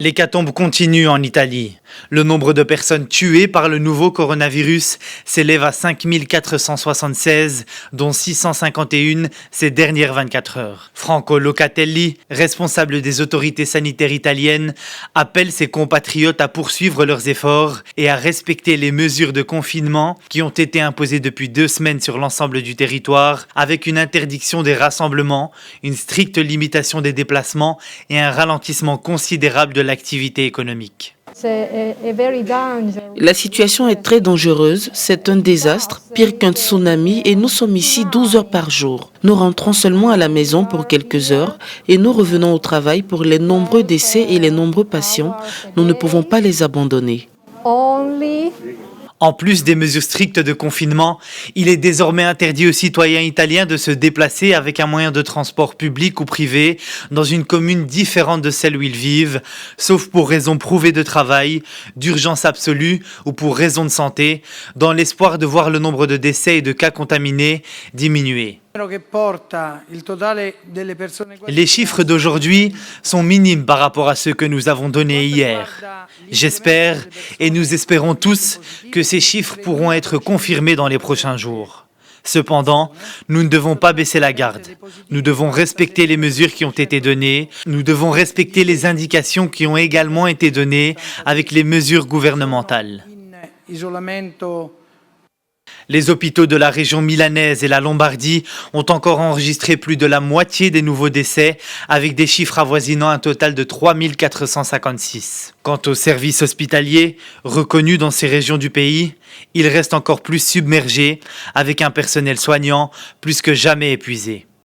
L'hécatombe continue en Italie. Le nombre de personnes tuées par le nouveau coronavirus s'élève à 5 476, dont 651 ces dernières 24 heures. Franco Locatelli, responsable des autorités sanitaires italiennes, appelle ses compatriotes à poursuivre leurs efforts et à respecter les mesures de confinement qui ont été imposées depuis 2 semaines sur l'ensemble du territoire, avec une interdiction des rassemblements, une stricte limitation des déplacements et un ralentissement considérable de l'activité économique. La situation est très dangereuse, c'est un désastre, pire qu'un tsunami et nous sommes ici 12 heures par jour. Nous rentrons seulement à la maison pour quelques heures et nous revenons au travail pour les nombreux décès et les nombreux patients. Nous ne pouvons pas les abandonner. En plus des mesures strictes de confinement, il est désormais interdit aux citoyens italiens de se déplacer avec un moyen de transport public ou privé dans une commune différente de celle où ils vivent, sauf pour raisons prouvées de travail, d'urgence absolue ou pour raisons de santé, dans l'espoir de voir le nombre de décès et de cas contaminés diminuer. Les chiffres d'aujourd'hui sont minimes par rapport à ceux que nous avons donnés hier. J'espère, et nous espérons tous, que ces chiffres pourront être confirmés dans les prochains jours. Cependant, nous ne devons pas baisser la garde. Nous devons respecter les mesures qui ont été données. Nous devons respecter les indications qui ont également été données avec les mesures gouvernementales. Les hôpitaux de la région milanaise et la Lombardie ont encore enregistré plus de la moitié des nouveaux décès, avec des chiffres avoisinant un total de 3 456. Quant aux services hospitaliers, reconnus dans ces régions du pays, ils restent encore plus submergés, avec un personnel soignant plus que jamais épuisé.